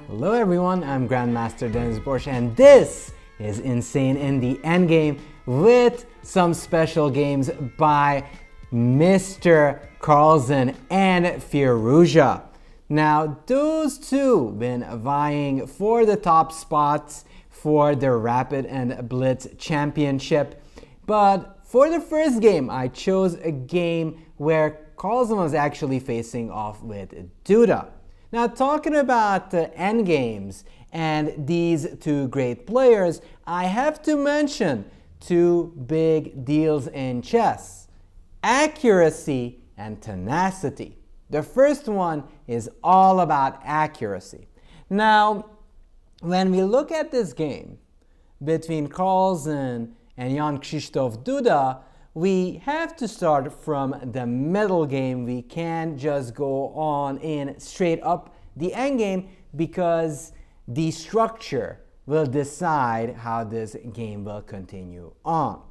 Hello everyone, I'm Grandmaster Denes Boros and this is Insane in the Endgame with some special games by Mr. Carlsen and Firouzja. Now those two been vying for the top spots for the Rapid and Blitz Championship, but for the first game I chose a game where Carlsen was actually facing off with Duda. Now talking about the endgames and these two great players, I have to mention two big deals in chess: accuracy and tenacity. The first one is all about accuracy. Now, when we look at this game between Carlsen and Jan-Krzysztof Duda, we have to start from the middle game. We can't just go on in straight up the endgame because the structure will decide how this game will continue on.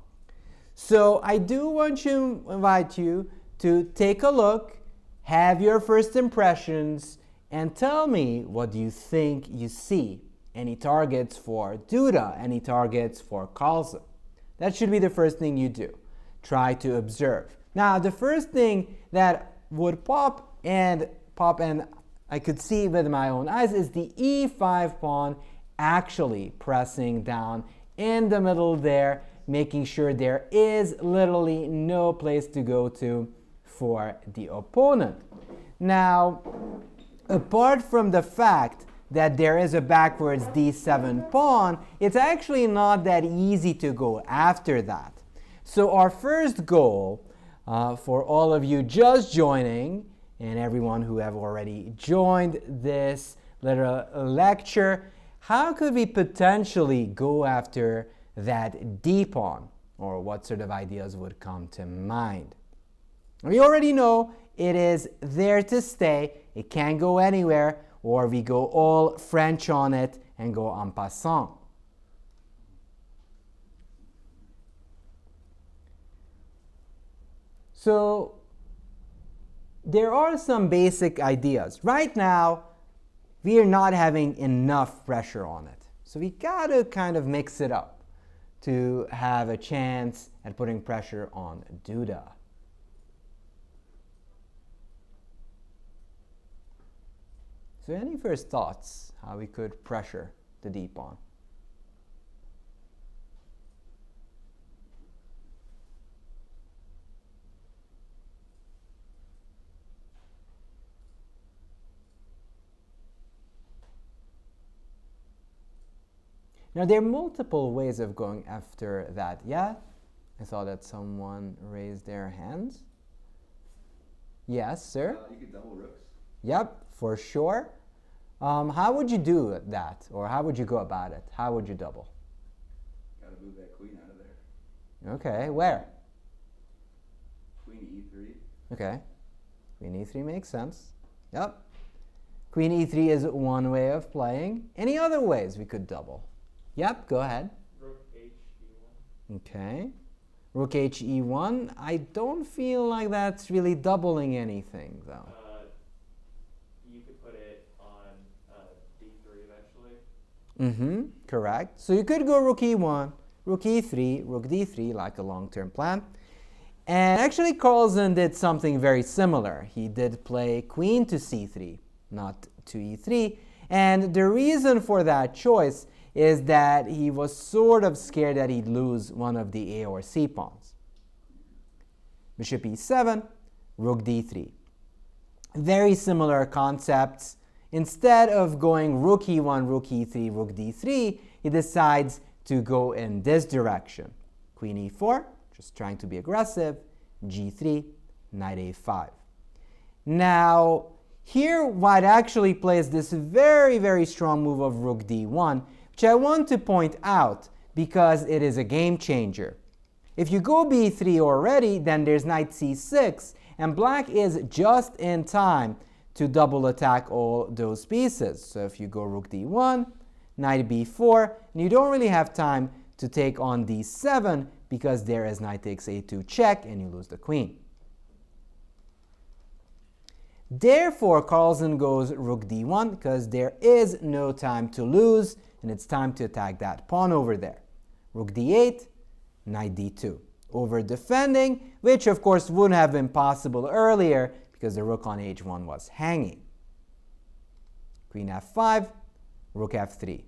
So I do want to invite you to take a look, have your first impressions, and tell me what you think you see. Any targets for Duda, any targets for Carlsen. That should be the first thing you do. Try to observe. Now, the first thing that would pop and I could see with my own eyes is the e5 pawn actually pressing down in the middle there, making sure there is literally no place to go to for the opponent. Now, apart from the fact that there is a backwards d7 pawn, it's actually not that easy to go after that. So our first goal for all of you just joining and everyone who have already joined this little lecture, how could we potentially go after that d pawn, or what sort of ideas would come to mind? We already know it is there to stay, it can't go anywhere, or we go all French on it and go en passant. So there are some basic ideas. Right now, we are not having enough pressure on it. So we gotta kind of mix it up to have a chance at putting pressure on Duda. So any first thoughts how we could pressure the d pawn? Now there are multiple ways of going after that. Yeah? I saw that someone raised their hands. Yes, sir? You could double rooks. Yep, for sure. How would you do that? Or how would you go about it? How would you double? Gotta move that queen out of there. Okay, where? Queen e3. Okay, queen e3 makes sense. Yep. Queen e3 is one way of playing. Any other ways we could double? Yep, go ahead. Rook h e1. Okay. Rook h e1. I don't feel like that's really doubling anything, though. You could put it on d3 eventually. Correct. So you could go rook e1, rook e3, rook d3, like a long-term plan. And actually, Carlsen did something very similar. He did play queen to c3, not to e3. And the reason for that choice is that he was sort of scared that he'd lose one of the a or c pawns. Bishop e7, rook d3. Very similar concepts. Instead of going rook e1, rook e3, rook d3, he decides to go in this direction. Queen e4, just trying to be aggressive, g3, knight a5. Now, here white actually plays this very, very strong move of rook d1, which I want to point out because it is a game changer. If you go b3 already, then there's knight c6, and black is just in time to double attack all those pieces. So if you go rook d1, knight b4, and you don't really have time to take on d7 because there is knight takes a2 check and you lose the queen. Therefore, Carlsen goes rook d1 because there is no time to lose and it's time to attack that pawn over there. Rook d8, knight d2. Over defending, which of course wouldn't have been possible earlier because the rook on h1 was hanging. Queen f5, rook f3.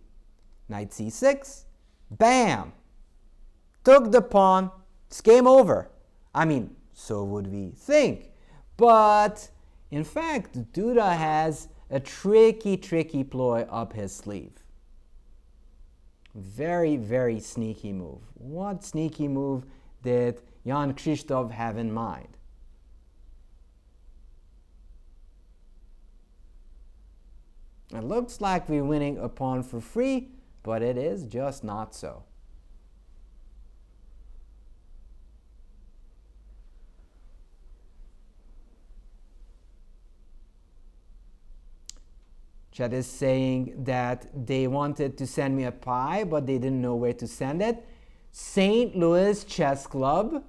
Knight c6, bam! Took the pawn, it's game over. I mean, so would we think. But in fact, Duda has a tricky ploy up his sleeve. Very sneaky move. What sneaky move did Jan-Krzysztof have in mind? It looks like we're winning a pawn for free, but it is just not so. Chat is saying that they wanted to send me a pie, but they didn't know where to send it. St. Louis Chess Club,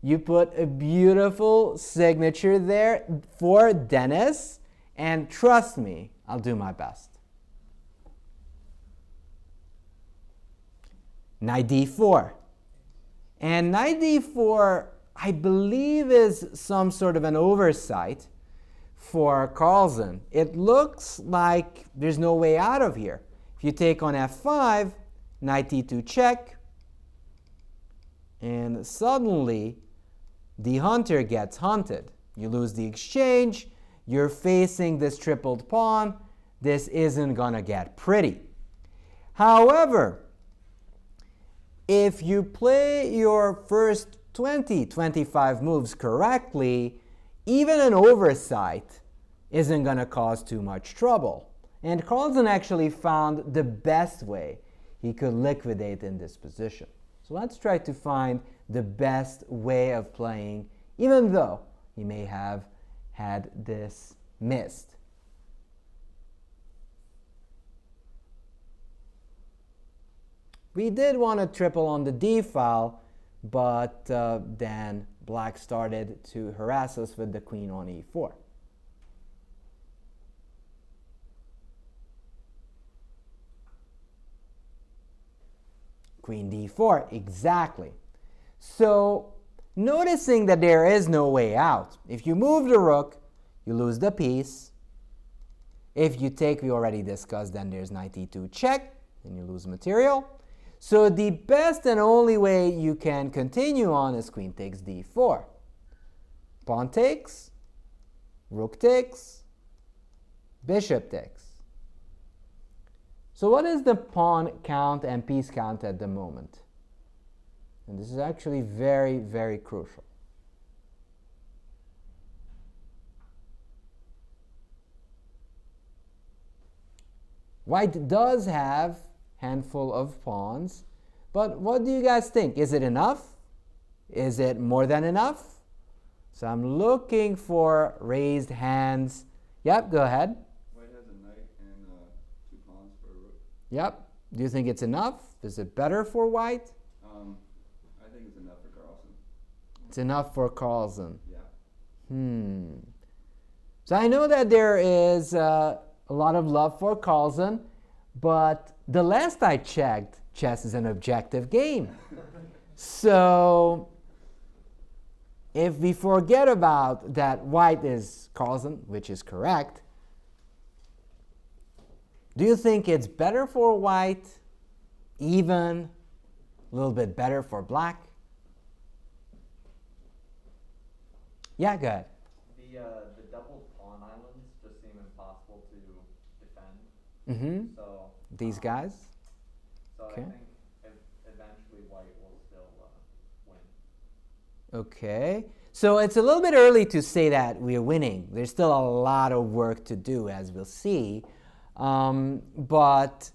you put a beautiful signature there for Denes, and trust me, I'll do my best. Knight d4. And knight d4, I believe, is some sort of an oversight for Carlsen. It looks like there's no way out of here. If you take on f5, knight e2 check, and suddenly the hunter gets hunted. You lose the exchange, you're facing this tripled pawn. This isn't gonna get pretty. However, if you play your first 20-25 moves correctly, even an oversight isn't going to cause too much trouble. And Carlsen actually found the best way he could liquidate in this position. So let's try to find the best way of playing, even though he may have had this missed. We did want to triple on the d file, but then black started to harass us with the queen on e4. Queen d4, exactly. So noticing that there is no way out. If you move the rook, you lose the piece. If you take, we already discussed, then there's knight e2 check, and you lose material. So the best and only way you can continue on is queen takes d4. Pawn takes, rook takes, bishop takes. So what is the pawn count and piece count at the moment? And this is actually very crucial. White does have handful of pawns, but what do you guys think? Is it enough? Is it more than enough? So I'm looking for raised hands. Yep, go ahead. White has a knight and 2 pawns for a rook. Yep. Do you think it's enough? Is it better for white? I think it's enough for Carlsen. It's enough for Carlsen. Yeah. So I know that there is a lot of love for Carlsen, but the last I checked, chess is an objective game. So if we forget about that white is Carlsen, which is correct, do you think it's better for white, even a little bit better for black? Yeah, go ahead. The double pawn islands just seem impossible to defend. Mm-hmm. So These guys? So Okay. I think eventually white will still win. Okay. So it's a little bit early to say that we're winning. There's still a lot of work to do, as we'll see. But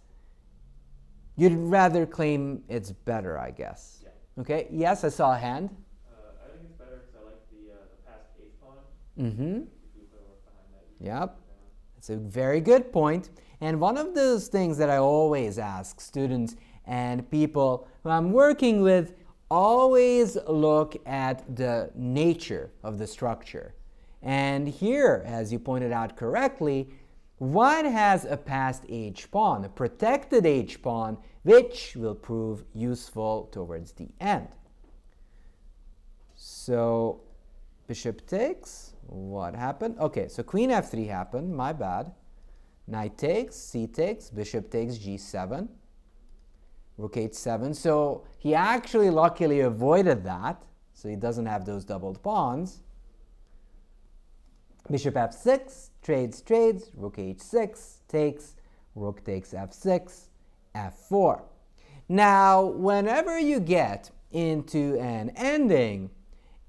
you'd rather claim it's better, I guess. Yeah. Okay. Yes, I saw a hand. I think it's better because I like the past ace pawn. Mm-hmm. If you put a rook behind that, you can Yep. put it down. It's a very good point. And one of those things that I always ask students and people who I'm working with, always look at the nature of the structure. And here, as you pointed out correctly, white has a passed h-pawn, a protected h-pawn, which will prove useful towards the end. So bishop takes, what happened? Okay, so queen f3 happened, my bad. Knight takes, c takes, bishop takes g7, rook h7. So he actually luckily avoided that, so he doesn't have those doubled pawns. Bishop f6, trades, rook h6, takes, rook takes f6, f4. Now, whenever you get into an ending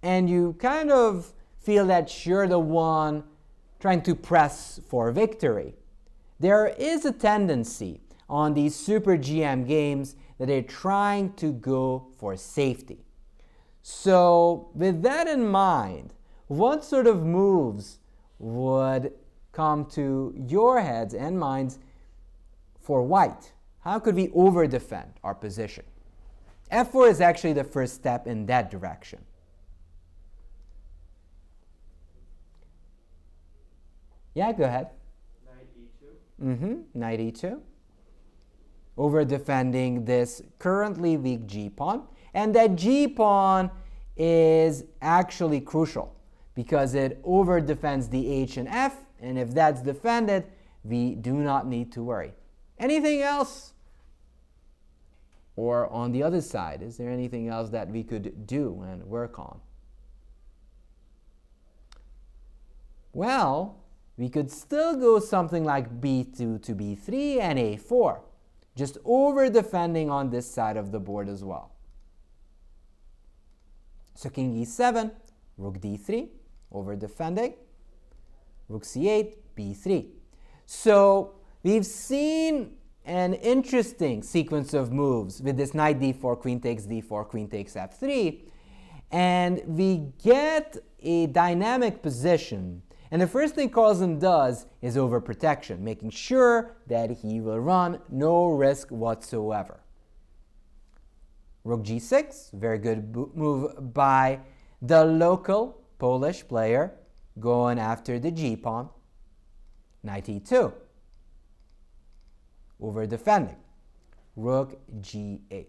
and you kind of feel that you're the one trying to press for victory, there is a tendency on these super GM games that they're trying to go for safety. So with that in mind, what sort of moves would come to your heads and minds for white? How could we over-defend our position? f4 is actually the first step in that direction. Yeah, go ahead. Knight e2. Knight e2. Over-defending this currently weak g-pawn. And that g-pawn is actually crucial because it over-defends the h and f, and if that's defended, we do not need to worry. Anything else? Or on the other side, is there anything else that we could do and work on? Well, we could still go something like b2 to b3 and a4, just over-defending on this side of the board as well. So king e7, rook d3, over-defending, rook c8, b3. So we've seen an interesting sequence of moves with this knight d4, queen takes d4, queen takes f3, and we get a dynamic position. And the first thing Carlsen does is overprotection, making sure that he will run no risk whatsoever. Rook g6, very good move by the local Polish player, going after the g-pawn. Knight e2, over defending. Rook g8.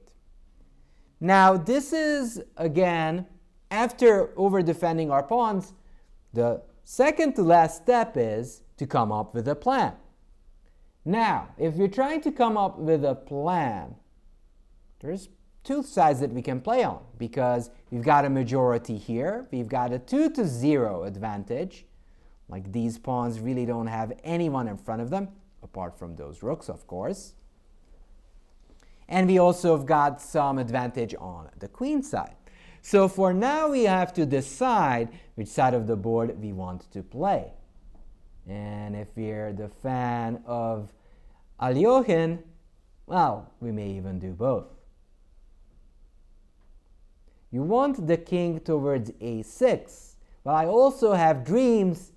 Now this is, again, after over defending our pawns, the second to last step is to come up with a plan. Now, if you're trying to come up with a plan, there's two sides that we can play on, because we've got a majority here. We've got a 2-0 advantage. Like, these pawns really don't have anyone in front of them, apart from those rooks, of course. And we also have got some advantage on the queen side. So for now, we have to decide which side of the board we want to play. And if you're the fan of Alyoshin, well, we may even do both. You want the king towards a6. Well, I also have dreams,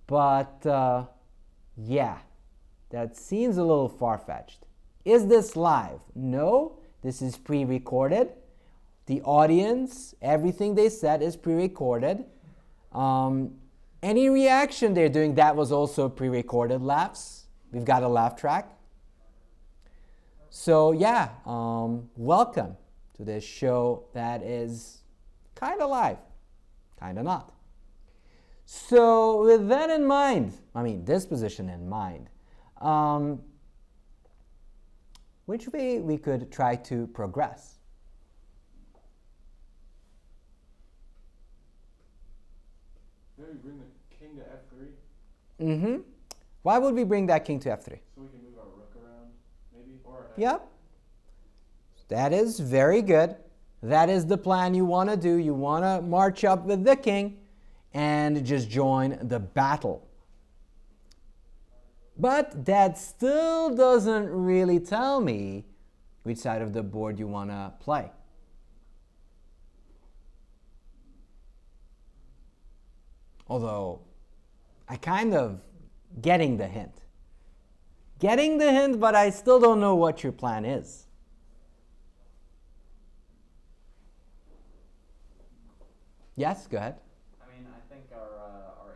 but yeah, that seems a little far-fetched. Is this live? No, this is pre-recorded. The audience, everything they said is pre-recorded. Any reaction they're doing, that was also pre-recorded laughs. We've got a laugh track. So yeah, welcome to this show that is kind of live, kind of not. So with that in mind, I mean this position in mind, which way we could try to progress? Maybe bring the king to f3. Mm-hmm. Why would we bring that king to f3? So we can move our rook around, maybe? Or Yep. That is very good. That is the plan you want to do. You want to march up with the king and just join the battle. But that still doesn't really tell me which side of the board you want to play. Although, I kind of getting the hint. Getting the hint, but I still don't know what your plan is. Yes, go ahead. I mean, I think our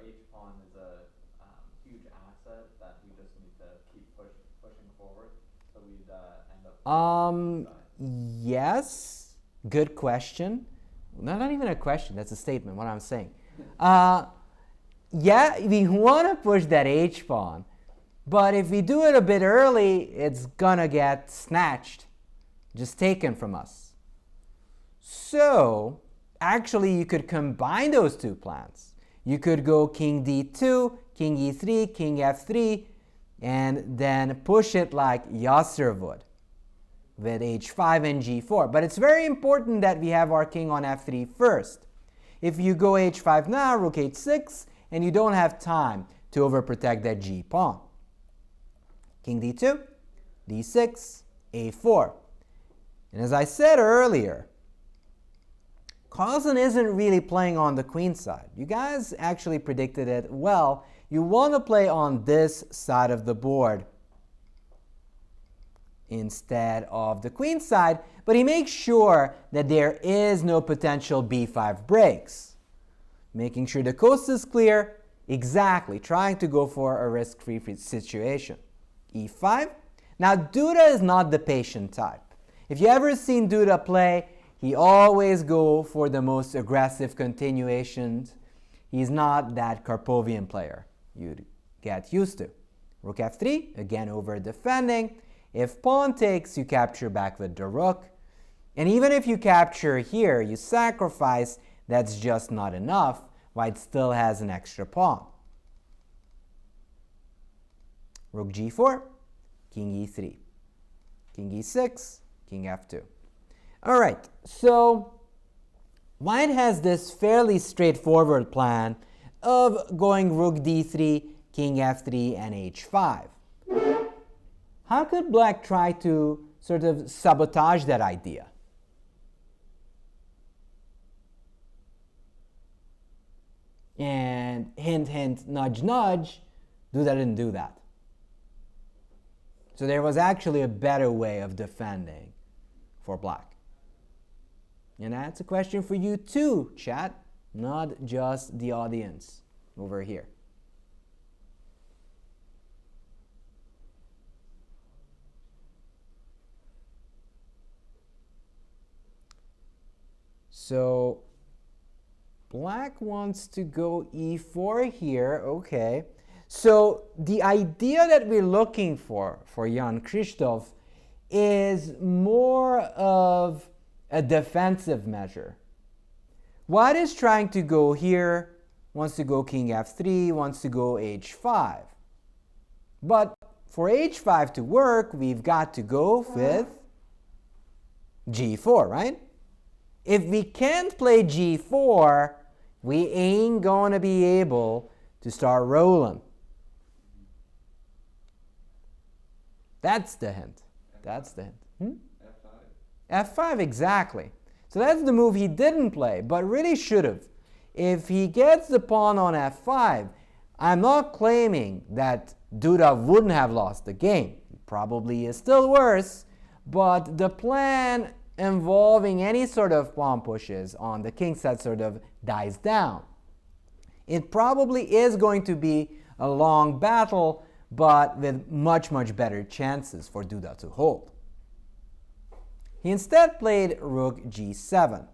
Yes. Good question. No, not even a question. That's a statement, what I'm saying. Yeah, we want to push that H pawn. But if we do it a bit early, it's going to get snatched, just taken from us. So, actually, you could combine those two plans. You could go king d2, king e3, king f3, and then push it like Yasser would with h5 and g4. But it's very important that we have our king on f3 first. If you go h5 now, rook h6, and you don't have time to overprotect that g pawn. King d2, d6, a4. And as I said earlier, Carlsen isn't really playing on the queen side. You guys actually predicted it well. You want to play on this side of the board instead of the queen side, but he makes sure that there is no potential b5 breaks. Making sure the coast is clear, exactly, trying to go for a risk-free situation. e5. Now, Duda is not the patient type. If you ever seen Duda play, he always go for the most aggressive continuations. He's not that Karpovian player you'd get used to. Rook f3, again over defending. If pawn takes, you capture back with the rook. And even if you capture here, you sacrifice, that's just not enough. White still has an extra pawn. Rook g4, king e3, king e6, king f2. All right, so White has this fairly straightforward plan of going rook d3, king f3, and h5. How could Black try to sort of sabotage that idea? And hint, hint, nudge, nudge, Duda didn't do that. So there was actually a better way of defending for Black. And that's a question for you too, chat, not just the audience over here. So Black wants to go e4 here, okay. So the idea that we're looking for Jan-Krzysztof is more of a defensive measure. White is trying to go here, wants to go king f3, wants to go h5. But for h5 to work, we've got to go with g4, right? If we can't play g4, we ain't going to be able to start rolling. That's the hint. That's the hint. F5. F5, exactly. So that's the move he didn't play, but really should have. If he gets the pawn on f5, I'm not claiming that Duda wouldn't have lost the game. He probably is still worse, but the plan involving any sort of pawn pushes on the king side sort of dies down. It probably is going to be a long battle, but with much, much better chances for Duda to hold. He instead played rook g7.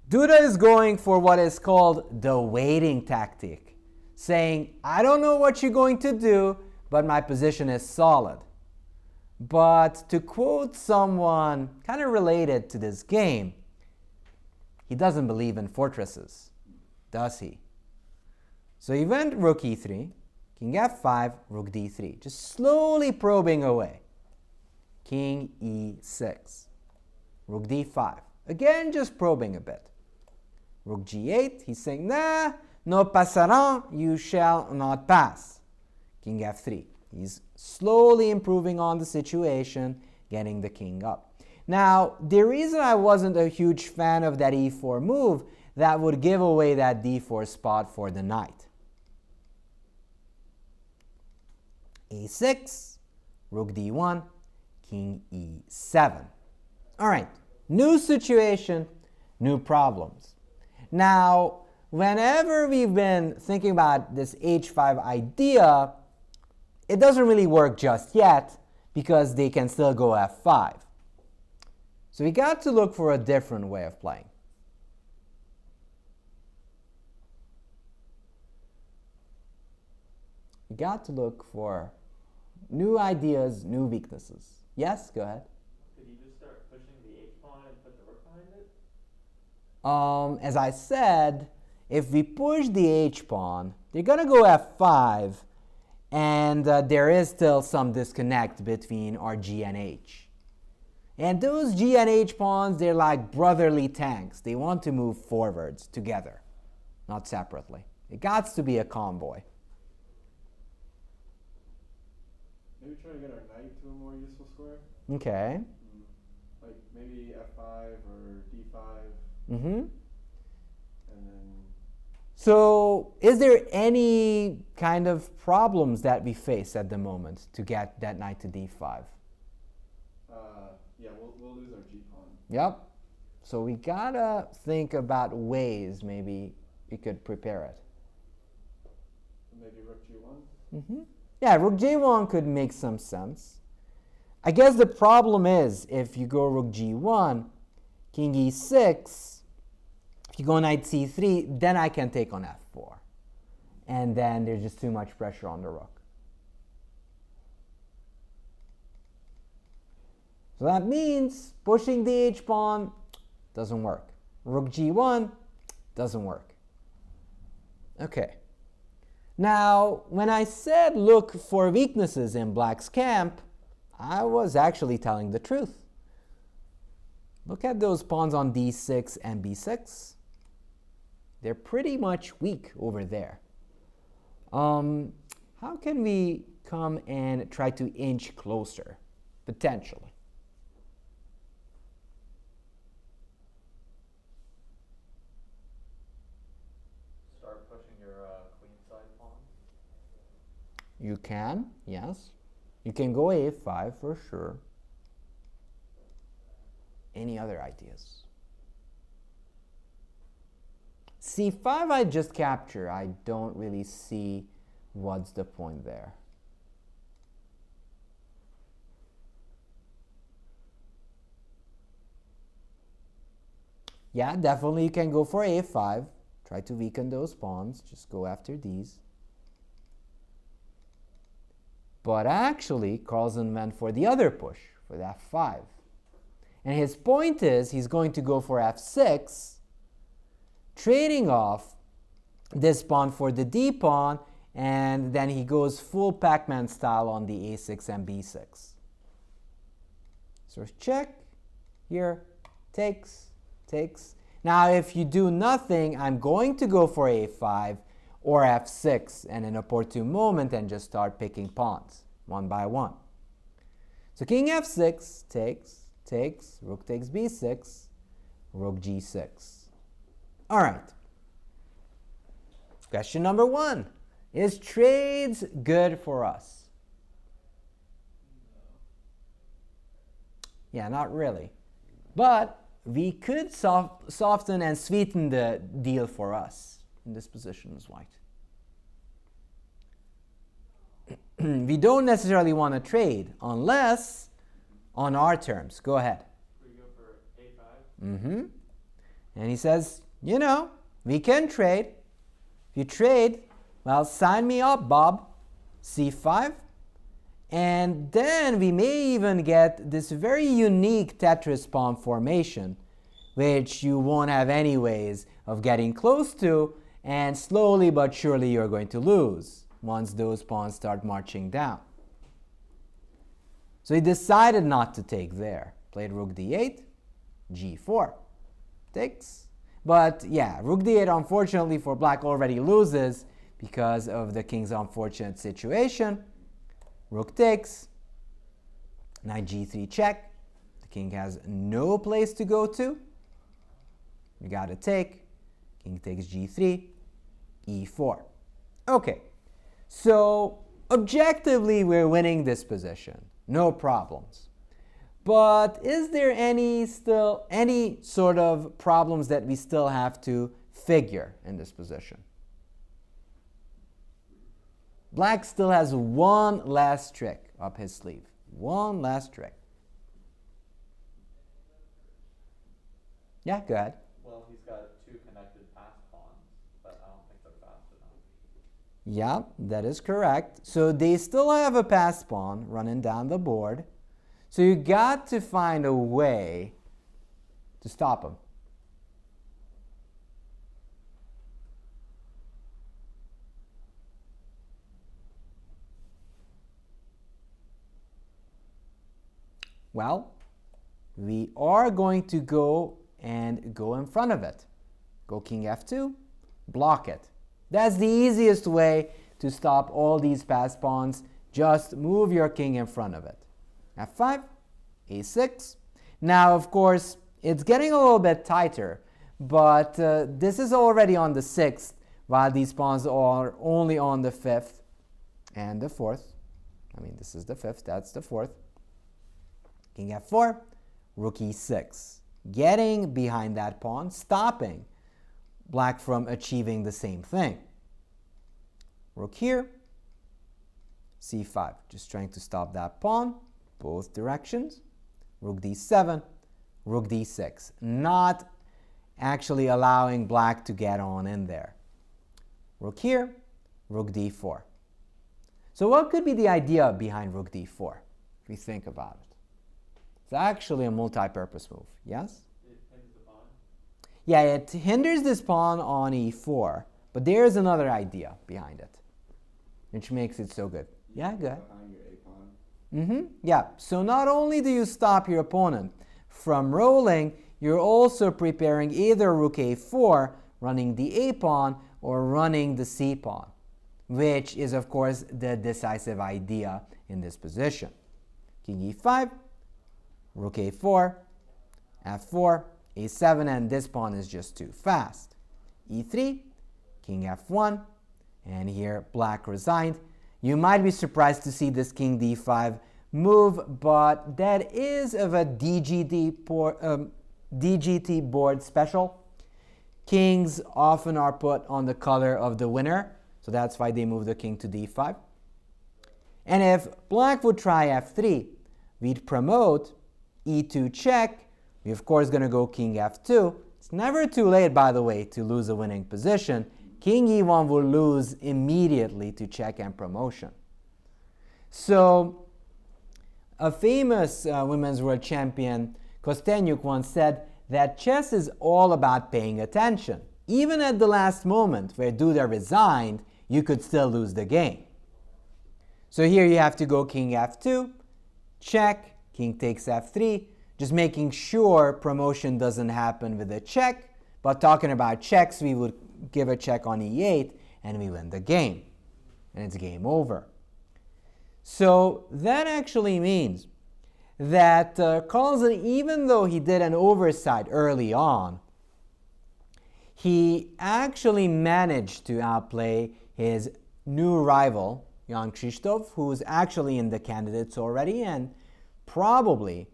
Duda is going for what is called the waiting tactic, saying, I don't know what you're going to do, but my position is solid. But to quote someone kind of related to this game, he doesn't believe in fortresses, does he? So he went rook e3, king f5, rook d3, just slowly probing away. King e6, rook d5, again just probing a bit. Rook g8, he's saying, nah, no pasarán, you shall not pass. King f3, he's slowly improving on the situation, getting the king up. Now, the reason I wasn't a huge fan of that e4 move, that would give away that d4 spot for the knight. a6, rook d1, king e7. All right, new situation, new problems. Now, whenever we've been thinking about this h5 idea, it doesn't really work just yet because they can still go f5. So we got to look for a different way of playing. We got to look for new ideas, new weaknesses. Yes, go ahead. Could you just start pushing the H pawn and put the rook behind it? As I said, if we push the H pawn, they're going to go f5, and there is still some disconnect between our G and H. And those G and H pawns, they're like brotherly tanks. They want to move forwards together, not separately. It got to be a convoy. Maybe try to get our knight to a more useful square. Okay. Like maybe f5 or d5. Mm-hmm. And then So is there any kind of problems that we face at the moment to get that knight to d5? yeah, we'll lose our g pawn. Yep. So we gotta think about ways maybe we could prepare it. Maybe rook g1. Mm-hmm. Yeah, rook j1 could make some sense. I guess the problem is if you go rook g1, king e6, if you go knight c3, then I can take on f4. And then there's just too much pressure on the rook. So that means pushing the h pawn doesn't work. Rook g1 doesn't work. Okay. Now, when I said look for weaknesses in black's camp, I was actually telling the truth. Look at those pawns on d6 and b6. They're pretty much weak over there. How can we come and try to inch closer, potentially? Start pushing your queenside pawn. You can, yes. You can go a5 for sure. Any other ideas? c5 I just capture. I don't really see what's the point there. Yeah, definitely you can go for a5. Try to weaken those pawns. Just go after these. But actually, Carlsen went for the other push, for the f5. And his point is he's going to go for f6, trading off this pawn for the d pawn, and then he goes full Pac-Man style on the a6 and b6. So check, here, takes, takes. Now if you do nothing, I'm going to go for a5 or f6 in an opportune moment and just start picking pawns one by one. So king f6 takes, takes, rook takes b6, rook g6. All right. Question number 1. Is trades good for us? Yeah, not really. But we could soften and sweeten the deal for us in this position as white. We don't necessarily want to trade unless on our terms. Go ahead. We go for a5. Mm-hmm. And he says, you know, we can trade. If you trade, well, sign me up, Bob. c5. And then we may even get this very unique Tetris pawn formation, which you won't have any ways of getting close to, and slowly but surely you're going to lose once those pawns start marching down. So he decided not to take there. Played rook d8, g4. Takes. But yeah, rook d8 unfortunately for black already loses because of the king's unfortunate situation. Rook takes, knight g3 check. The king has no place to go to. You got to take. King takes g3, e4. Okay, so objectively we're winning this position. No problems. But is there any sort of problems that we still have to figure in this position? Black still has one last trick up his sleeve. One last trick. Yeah, go ahead. Well, he's got two connected pass pawns, but I don't think they're fast enough. Yeah, that is correct. So they still have a pass pawn running down the board. So you got to find a way to stop them. Well, we are going to go in front of it. Go king f2, block it. That's the easiest way to stop all these pass pawns. Just move your king in front of it. f5, a6. Now, of course, it's getting a little bit tighter, but this is already on the 6th, while these pawns are only on the 5th and the 4th. I mean, this is the 5th, that's the 4th. King f4, rook e6. Getting behind that pawn, stopping black from achieving the same thing. Rook here, c5. Just trying to stop that pawn, both directions. Rook d7, rook d6. Not actually allowing black to get on in there. Rook here, rook d4. So what could be the idea behind rook d4, if we think about it? It's actually a multi-purpose move, yes? It hinders the pawn. Yeah, it hinders this pawn on e4, but there's another idea behind it, which makes it so good. Yeah, go ahead. Behind your a pawn. Yeah, so not only do you stop your opponent from rolling, you're also preparing either rook a4, running the a pawn, or running the c pawn, which is, of course, the decisive idea in this position. King e5, rook a4, f4, a7, and this pawn is just too fast. e3, king f1, and here black resigned. You might be surprised to see this king d5 move, but that is of a DGT board special. Kings often are put on the color of the winner, so that's why they move the king to d5. And if black would try f3, we'd promote e2 check. We're of course going to go king f2. It's never too late, by the way, to lose a winning position. King e1 will lose immediately to check and promotion. So a famous women's world champion, Kostenyuk, once said that chess is all about paying attention. Even at the last moment where Duda resigned, you could still lose the game. So here you have to go king f2, check, king takes f3, just making sure promotion doesn't happen with a check. But talking about checks, we would give a check on e8 and we win the game. And it's game over. So that actually means that Carlsen, even though he did an oversight early on, he actually managed to outplay his new rival, Jan-Krzysztof, who's actually in the candidates already and probably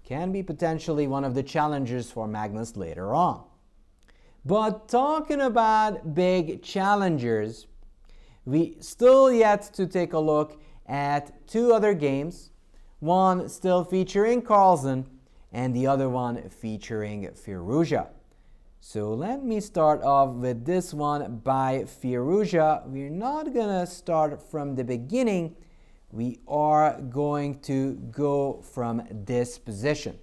can be potentially one of the challengers for Magnus later on. But talking about big challengers, we still yet to take a look at two other games, one still featuring Carlsen and the other one featuring Firouzja. So let me start off with this one by Firouzja. We're not gonna start from the beginning. We are going to go from this position.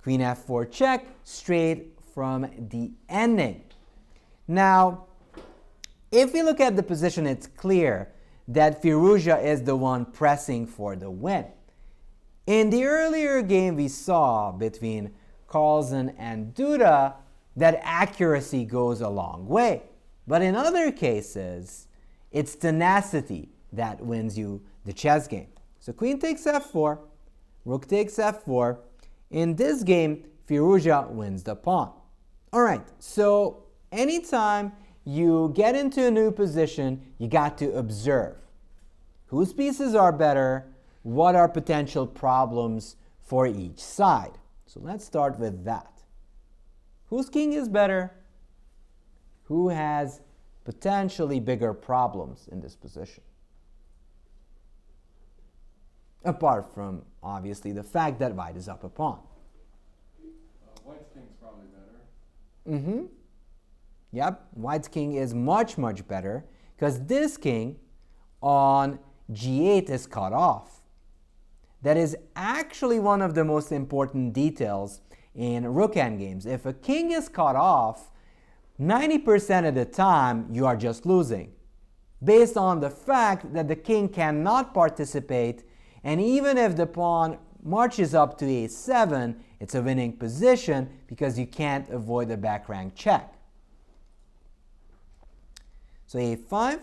Queen f4 check, straight from the ending. Now, if we look at the position, it's clear that Firouzja is the one pressing for the win. In the earlier game we saw between Carlsen and Duda, that accuracy goes a long way. But in other cases, it's tenacity that wins you the chess game. So queen takes f4, rook takes f4. In this game, Firouzja wins the pawn. All right, so anytime you get into a new position, you got to observe whose pieces are better, what are potential problems for each side. So let's start with that. Whose king is better? Who has potentially bigger problems in this position? apart from obviously the fact that white is up a pawn. White's king's probably better. Mm-hmm. Yep, white's king is much, much better because this king on g8 is cut off. That is actually one of the most important details in rook endgames. If a king is cut off, 90% of the time you are just losing, based on the fact that the king cannot participate, and even if the pawn marches up to a7, it's a winning position because you can't avoid the back rank check. So a5,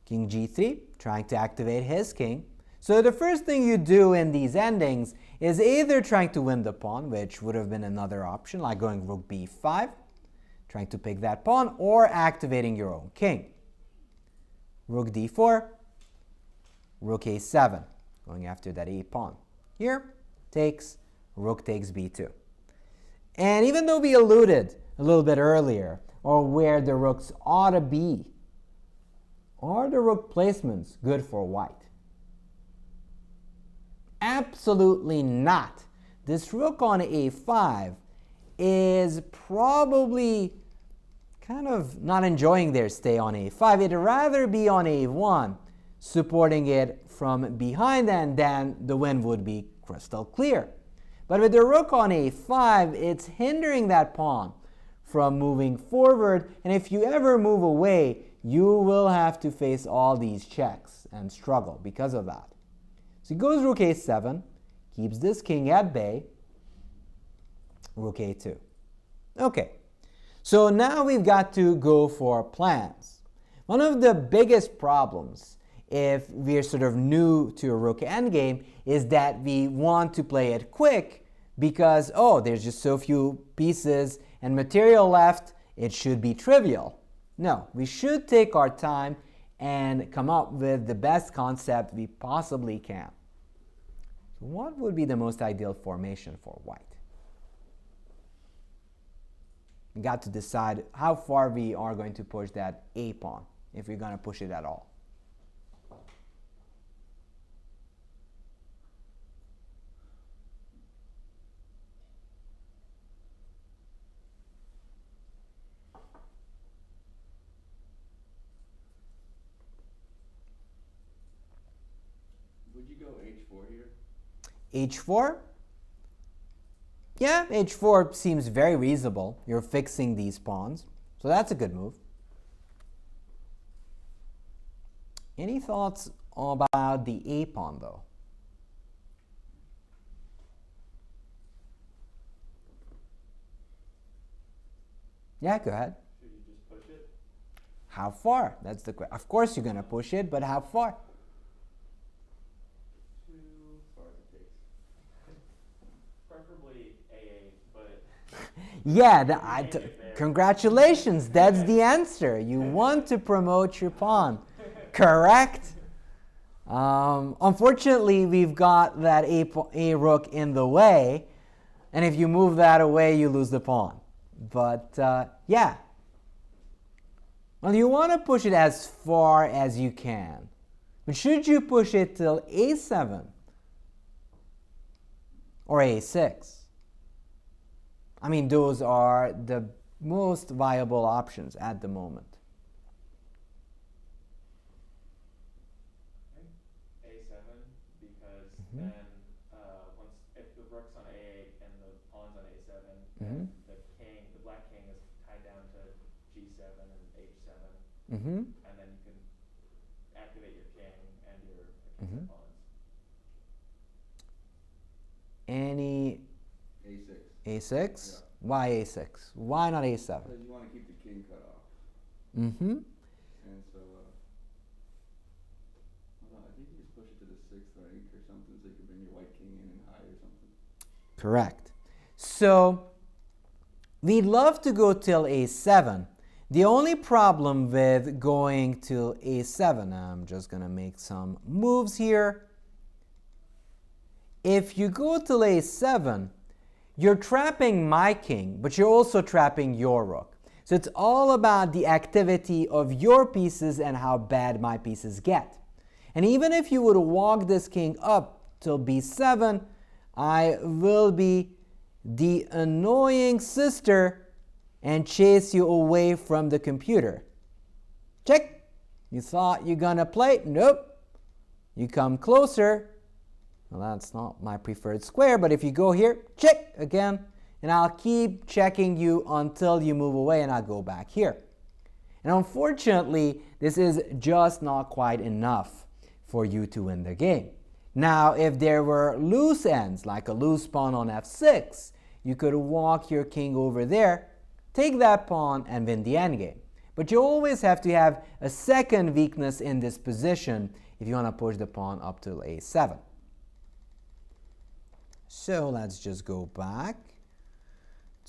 king g3, trying to activate his king. So the first thing you do in these endings is either trying to win the pawn, which would have been another option, like going rook b5, trying to pick that pawn, or activating your own king. Rook d4, rook a7, going after that a pawn. Here, takes, rook takes b2. And even though we alluded a little bit earlier, or where the rooks ought to be, are the rook placements good for white? Absolutely not. This rook on a5 is probably kind of not enjoying their stay on a5. It'd rather be on a1, supporting it from behind, and then the win would be crystal clear. But with the rook on a5, it's hindering that pawn from moving forward, and if you ever move away, you will have to face all these checks and struggle because of that. So he goes rook a7, keeps this king at bay, rook a2. Okay, so now we've got to go for plans. One of the biggest problems if we're sort of new to a rook endgame is that we want to play it quick because, oh, there's just so few pieces and material left, it should be trivial. No, we should take our time and come up with the best concept we possibly can. So what would be the most ideal formation for white? We got to decide how far we are going to push that a pawn, if we're going to push it at all. Would you go h4 here? h4? Yeah, h4 seems very reasonable. You're fixing these pawns, so that's a good move. Any thoughts about the a pawn, though? Yeah, go ahead. Should you just push it? How far? That's the question. Of course you're going to push it, but how far? As far as it takes. Preferably a8, but Yeah, congratulations. That's the answer. You want to promote your pawn. Correct? Unfortunately, we've got that a rook in the way, and if you move that away, you lose the pawn. But yeah. Well, you want to push it as far as you can. But should you push it till a7 or a6? I mean, those are the most viable options at the moment. a7 because then once if the rook's on a8 and the pawn's on a7, then the black king is tied down to g7 and h7, and then you can activate your king and your pawns. Any a6. a6? Yeah. Why a6? Why not a7? Because you want to keep the king cut off. Mm-hmm. And so, hold on, I think you just push it to the 6th rank or something so you can bring your white king in and hide or something. Correct. So we'd love to go till a7. The only problem with going till a7, I'm just going to make some moves here. If you go till a7, you're trapping my king, but you're also trapping your rook. So it's all about the activity of your pieces and how bad my pieces get. And even if you would walk this king up till b7, I will be the annoying sister and chase you away from the computer. Check. You thought you're gonna play? Nope. You come closer. Well, that's not my preferred square, but if you go here, check again, and I'll keep checking you until you move away, and I'll go back here. And unfortunately, this is just not quite enough for you to win the game. Now, if there were loose ends, like a loose pawn on f6, you could walk your king over there, take that pawn, and win the endgame. But you always have to have a second weakness in this position if you want to push the pawn up to a7. So let's just go back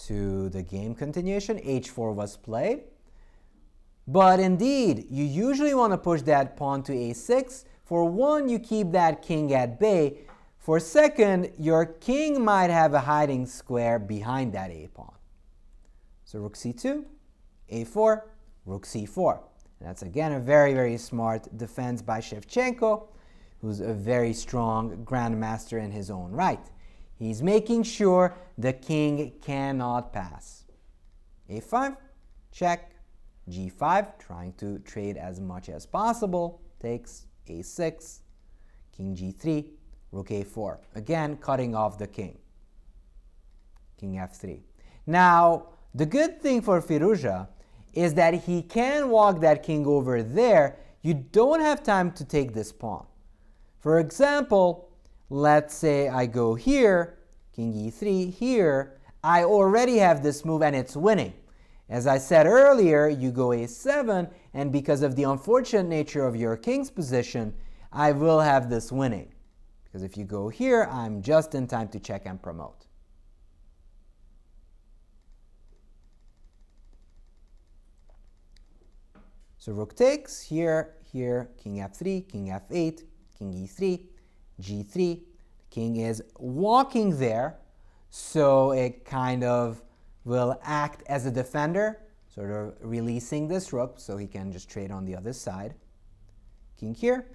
to the game continuation. h4 was played. But indeed, you usually want to push that pawn to a6. For one, you keep that king at bay. For second, your king might have a hiding square behind that a pawn. So rook c2, a4, rook c4. And that's again a very, very smart defense by Shevchenko, who's a very strong grandmaster in his own right. He's making sure the king cannot pass. a5, check. g5, trying to trade as much as possible, takes a6, king g3, rook a4. Again, cutting off the king. King f3. Now, the good thing for Firouzja is that he can walk that king over there. You don't have time to take this pawn. For example, let's say I go here, king e3 here. I already have this move and it's winning. As I said earlier, you go a7, and because of the unfortunate nature of your king's position, I will have this winning. Because if you go here, I'm just in time to check and promote. So rook takes, here, here, king f3, king f8, king e3, g3. King is walking there, so it kind of will act as a defender, sort of releasing this rook so he can just trade on the other side. King here,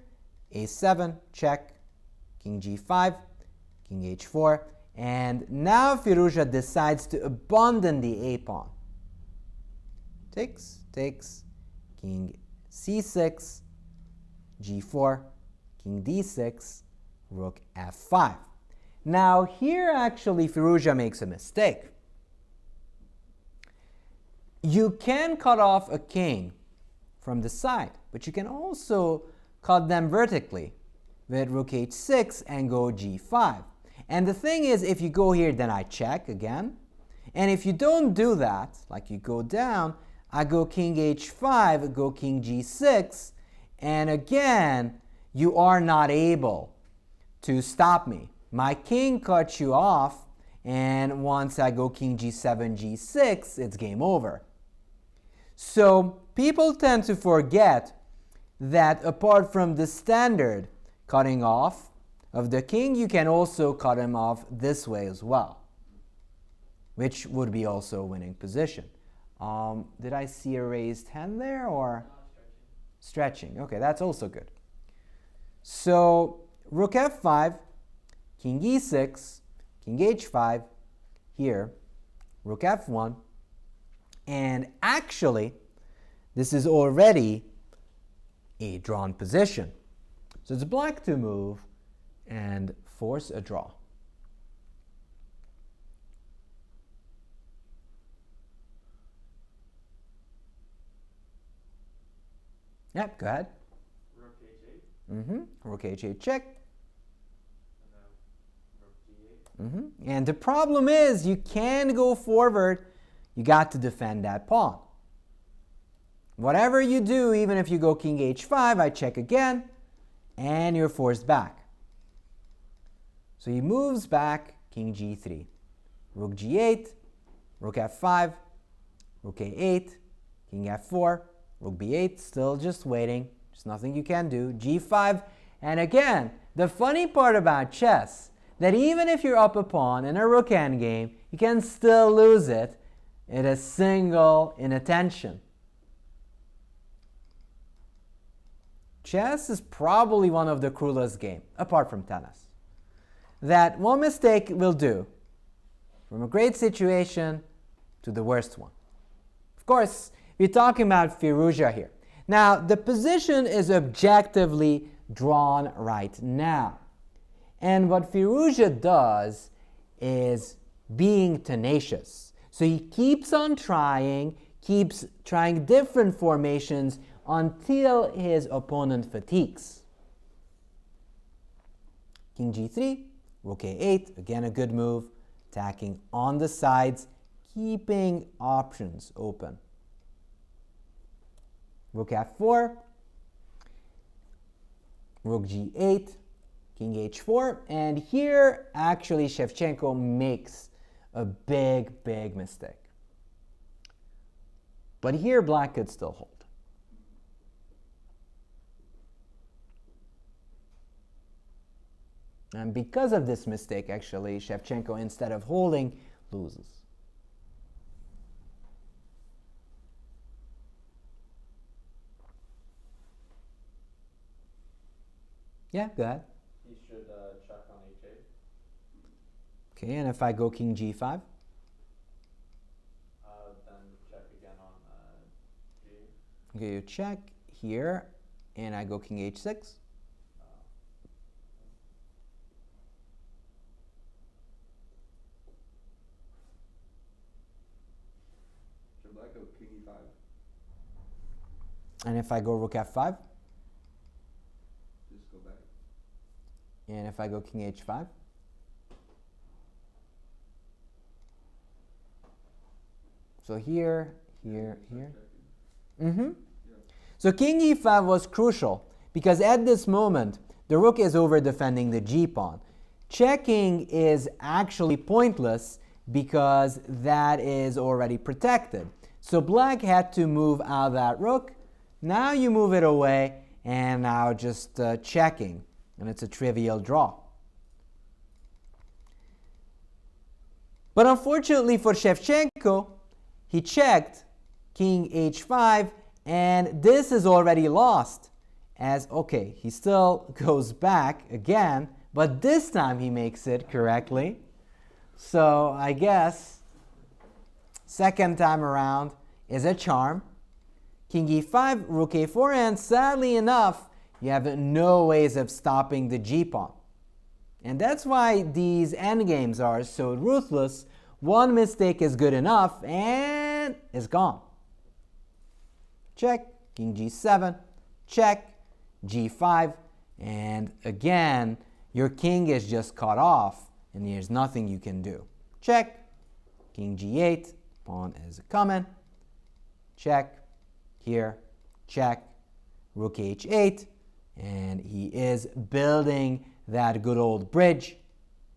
a7, check, king g5, king h4, and now Firouzja decides to abandon the a pawn. Takes, takes, king c6, g4, king d6, rook f5. Now here actually Firouzja makes a mistake. You can cut off a king from the side, but you can also cut them vertically with rook h6 and go g5. And the thing is, if you go here, then I check again. And if you don't do that, like you go down, I go king h5, go king g6, and again, you are not able to stop me. My king cuts you off, and once I go king g7, g6, it's game over. So people tend to forget that apart from the standard cutting off of the king, you can also cut him off this way as well, which would be also a winning position. Did I see a raised hand there, or? Stretching. Okay, that's also good. So rook f5, king e6, king h5, here, rook f1, and actually, this is already a drawn position. So it's black to move and force a draw. Yep, go ahead. Rook h8. Rook h8 check. And then rook g8. And the problem is, you can go forward. You got to defend that pawn. Whatever you do, even if you go king h5, I check again, and you're forced back. So he moves back, king g3, rook g8, rook f5, rook a8, king f4, rook b8, still just waiting. There's nothing you can do. g5, and again, the funny part about chess, that even if you're up a pawn in a rook endgame, you can still lose it in a single inattention. chess is probably one of the cruelest games, apart from tennis. That one mistake will do from a great situation to the worst one. Of course, we're talking about Firouzja here. Now, the position is objectively drawn right now. And what Firouzja does is being tenacious. So he keeps on trying, keeps trying different formations until his opponent fatigues. King g3, rook a8, again a good move, attacking on the sides, keeping options open. Rook f4, rook g8, king h4, and here actually Shevchenko makes a big mistake. But here black could still hold. And because of this mistake, actually, Shevchenko, instead of holding, loses. Yeah, go ahead. He should check on h8. Okay, and if I go king g5? Then check again on g. Okay, you check here, and I go king h6. Should black go king e5? And if I go rook f5? Just go back. And if I go king h5? So here. So king e5 was crucial because at this moment the rook is over defending the g-pawn. Checking is actually pointless because that is already protected. So black had to move out that rook. Now you move it away, and now just checking, and it's a trivial draw. But unfortunately for Shevchenko, he checked king h5, and this is already lost. As, okay, he still goes back again, but this time he makes it correctly. So I guess second time around is a charm. King e5, rook a4, and sadly enough, you have no ways of stopping the g-pawn. And that's why these endgames are so ruthless. One mistake is good enough, and it's gone. Check, king g7, check, g5, and again, your king is just cut off, and there's nothing you can do. Check, king g8, pawn is coming, check, here, check, rook h8, and he is building that good old bridge.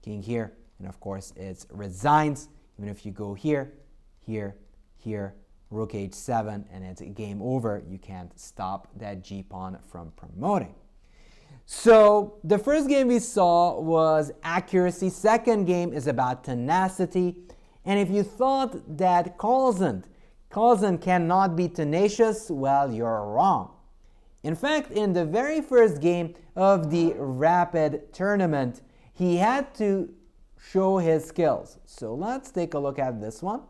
King here, and of course it resigns. Even if you go here, here, here, rook h7, and it's game over. You can't stop that g-pawn from promoting. So the first game we saw was accuracy. Second game is about tenacity. And if you thought that Carlsen cannot be tenacious, well, you're wrong. In fact, in the very first game of the Rapid tournament, he had to show his skills. So let's take a look at this one.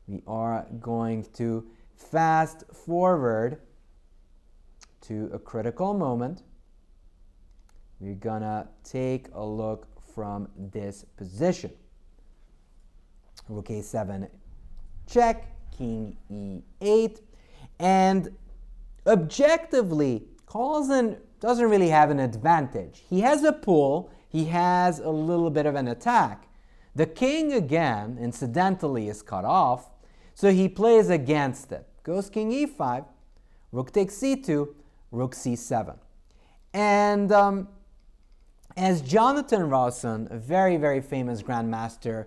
We are going to fast forward to a critical moment. We're gonna take a look from this position. Rook a7, check, king e8, and objectively, Carlsen doesn't really have an advantage. He has a pull, he has a little bit of an attack. The king, again, incidentally, is cut off, so he plays against it. Goes king e5, rook takes c2, rook c7. And as Jonathan Rawson, a very famous grandmaster,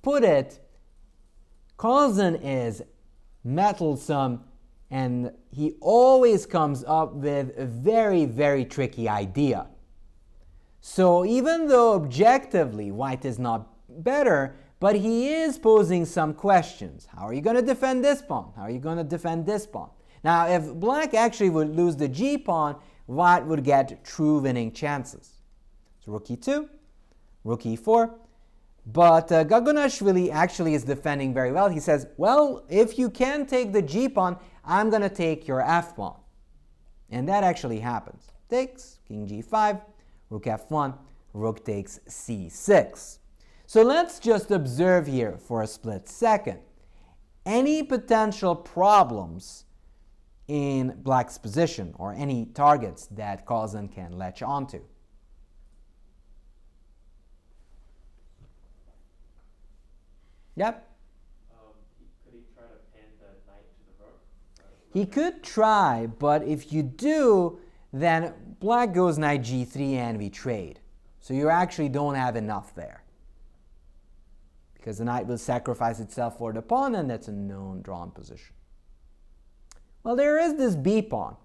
put it, Carlsen is mettlesome, and he always comes up with a very tricky idea. So even though objectively white is not better, but he is posing some questions. How are you going to defend this pawn? How are you going to defend this pawn? Now, if black actually would lose the g-pawn, white would get true winning chances. So rook e2, rook e4. But Gagunashvili actually is defending very well. He says, well, if you can take the g-pawn, I'm going to take your f-pawn. And that actually happens. Takes, king g5, rook f1, rook takes c6. So let's just observe here for a split second. Any potential problems in black's position or any targets that Carlsen can latch onto. Yep. Could he try to pin the knight to the rook? He could try, but if you do, then black goes knight g3 and we trade. So you actually don't have enough there. Because the knight will sacrifice itself for the pawn, and that's a known drawn position. Well, there is this b pawn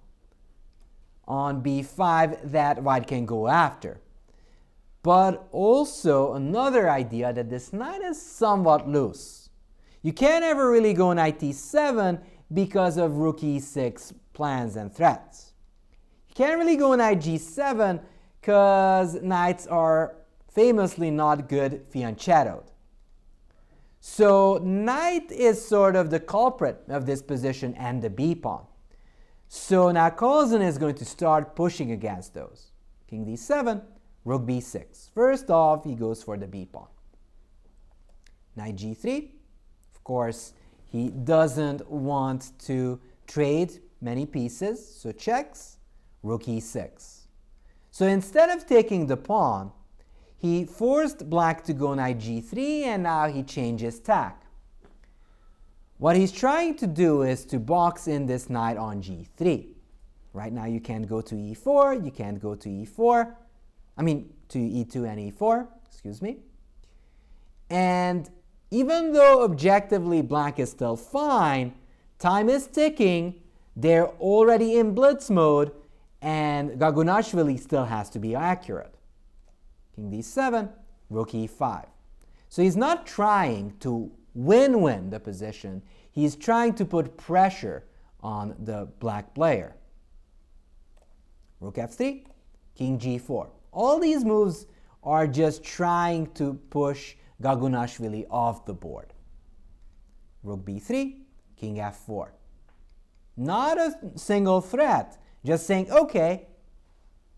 on b5 that white can go after. But also another idea that this knight is somewhat loose. You can't ever really go knight e7 because of rook e6 plans and threats. You can't really go knight g7 because knights are famously not good fianchettoed. So knight is sort of the culprit of this position and the b pawn. So now Carlsen is going to start pushing against those. King d7, rook b6. First off, he goes for the b pawn. Knight g3. Of course, he doesn't want to trade many pieces, so checks, rook e6. So instead of taking the pawn, he forced black to go knight g3, and now he changes tack. What he's trying to do is to box in this knight on g3. Right now you can't go to e4, you can't go to e4, to e2 and e4, excuse me. And even though objectively black is still fine, time is ticking, they're already in blitz mode, and Gagunashvili still has to be accurate. King d7, rook e5. So he's not trying to win the position, he's trying to put pressure on the black player. Rook f3, king g4. All these moves are just trying to push Gagunashvili off the board. Rook b3, king f4. Not a single threat, just saying, okay,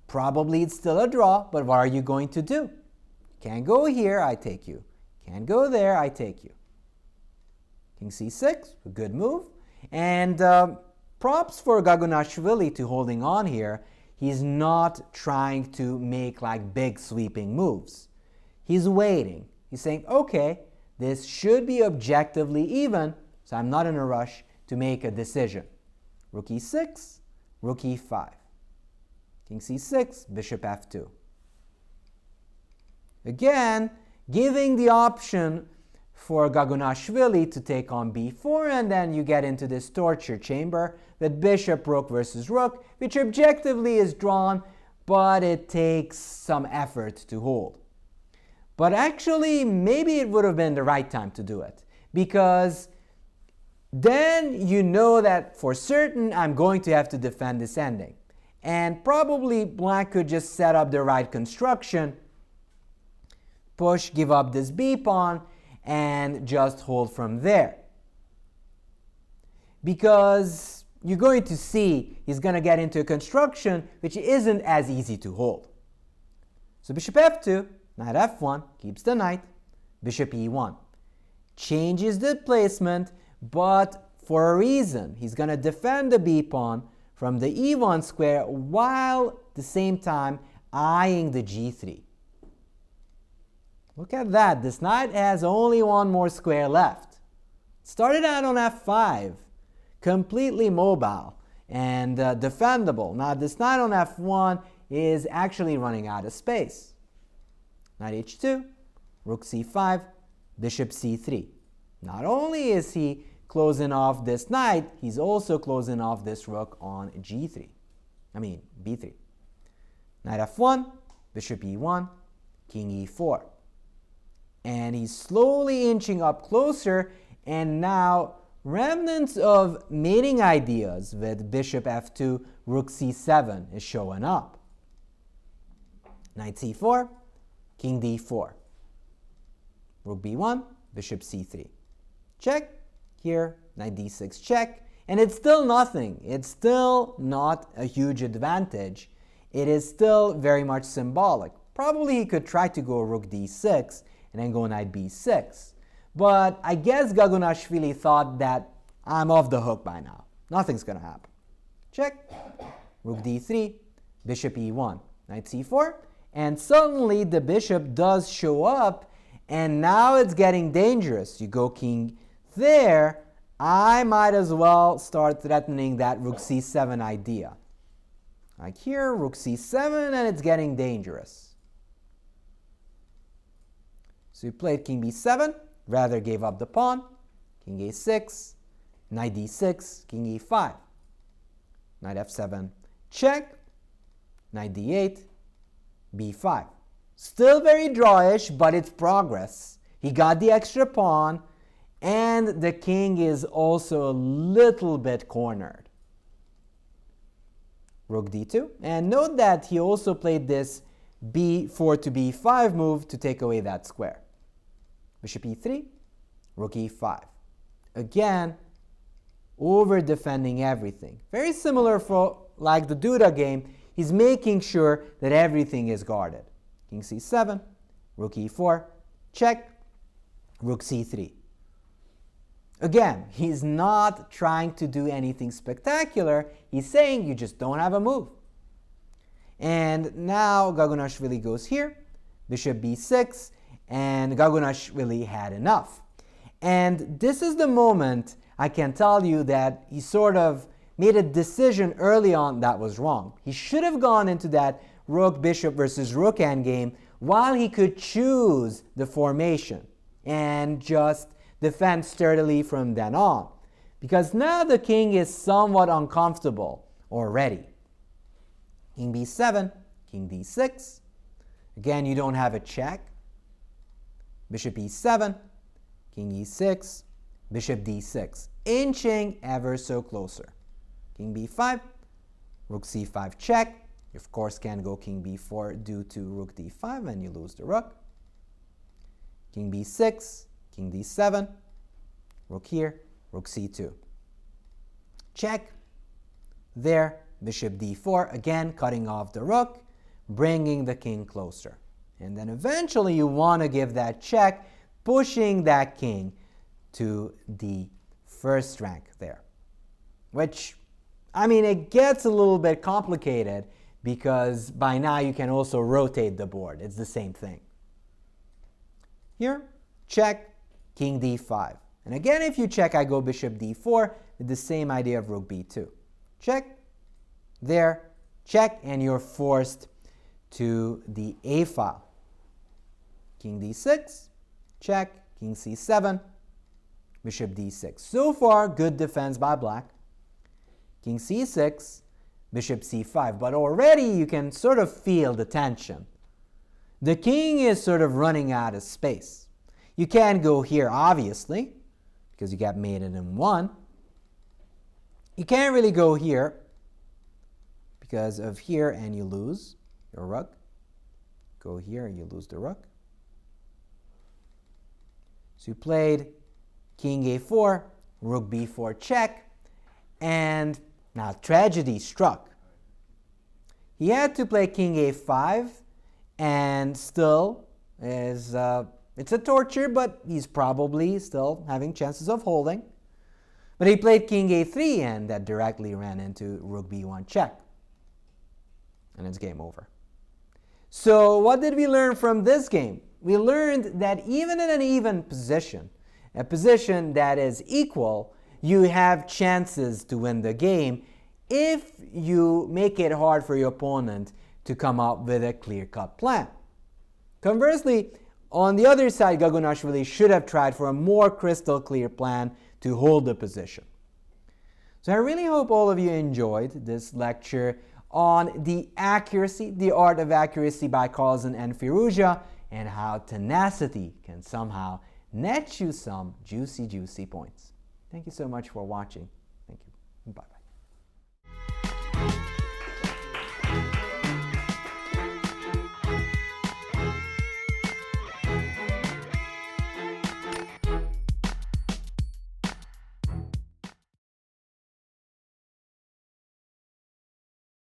probably it's still a draw, but what are you going to do? Can't go here, I take you. Can't go there, I take you. King c6, a good move. And props for Gagunashvili to holding on here. He's not trying to make like big sweeping moves. He's waiting. He's saying, okay, this should be objectively even, so I'm not in a rush to make a decision. Rook e6, rook e5. King c6, bishop f2. Again, giving the option for Gagunashvili to take on b4, and then you get into this torture chamber with bishop rook versus rook, which objectively is drawn, but it takes some effort to hold. But actually, maybe it would have been the right time to do it, because then you know that for certain I'm going to have to defend this ending. And probably black could just set up the right construction, push, give up this b pawn, and just hold from there. Because you're going to see he's going to get into a construction which isn't as easy to hold. So bishop f2, knight f1, keeps the knight, bishop e1. Changes the placement, but for a reason. He's going to defend the b pawn from the e1 square while at the same time eyeing the g3. Look at that, this knight has only one more square left. Started out on f5, completely mobile and defendable. Now this knight on f1 is actually running out of space. Knight h2, rook c5, bishop c3. Not only is he closing off this knight, he's also closing off this rook on b3. Knight f1, bishop e1, king e4. And he's slowly inching up closer, and now remnants of mating ideas with bishop f2, rook c7 is showing up. Knight c4, king d4. Rook b1, bishop c3. Check. Here, knight d6 check. And it's still nothing. It's still not a huge advantage. It is still very much symbolic. Probably he could try to go rook d6 and then go knight b6. But I guess Gagunashvili thought that I'm off the hook by now. Nothing's going to happen. Check. Rook d3, bishop e1, knight c4. And suddenly the bishop does show up, and now it's getting dangerous. You go king there. I might as well start threatening that rook c7 idea. Like here, rook c7, and it's getting dangerous. So you played king b7, rather gave up the pawn. King a6, knight d6, king e5. Knight f7, check. Knight d8, b5. Still very drawish, but it's progress. He got the extra pawn, and the king is also a little bit cornered. Rook d2. And note that he also played this b4 to b5 move to take away that square. Bishop e3, rook e5. Again, over defending everything. Very similar for like the Duda game. He's making sure that everything is guarded. King c7, rook e4, check, rook c3. Again, he's not trying to do anything spectacular. He's saying you just don't have a move. And now Gagunashvili goes here, bishop b6, and Gagunashvili had enough. And this is the moment I can tell you that he sort of made a decision early on that was wrong. He should have gone into that rook bishop versus rook endgame while he could choose the formation and just defend sturdily from then on. Because now the king is somewhat uncomfortable already. King b7, king d6. Again, you don't have a check. Bishop e7, king e6, bishop d6. Inching ever so closer. King b5, rook c5 check. You of course can't go king b4 due to rook d5 and you lose the rook. King b6, king d7, rook here, rook c2. Check. There, bishop d4, again cutting off the rook, bringing the king closer. And then eventually you want to give that check, pushing that king to the first rank there. Which, I mean, it gets a little bit complicated because by now you can also rotate the board. It's the same thing. Here, check, king d5. And again, if you check, I go bishop d4 with the same idea of rook b2. Check, there, check, and you're forced to the a file. King d6, check, king c7, bishop d6. So far, good defense by black. King c6, bishop c5. But already you can sort of feel the tension. The king is sort of running out of space. You can't go here, obviously, because you got mated in one. You can't really go here because of here and you lose your rook. Go here, you lose the rook. So you played king a4, rook b4 check, and now tragedy struck. He had to play king a5, and still is it's a torture, but he's probably still having chances of holding. But he played king a3, and that directly ran into rook b1 check. And it's game over. So what did we learn from this game? We learned that even in an even position, a position that is equal, you have chances to win the game if you make it hard for your opponent to come up with a clear-cut plan. Conversely, on the other side, Gagunashvili should have tried for a more crystal clear plan to hold the position. So I really hope all of you enjoyed this lecture on the accuracy, the art of accuracy by Carlsen and Firouzja, and how tenacity can somehow net you some juicy points. Thank you so much for watching.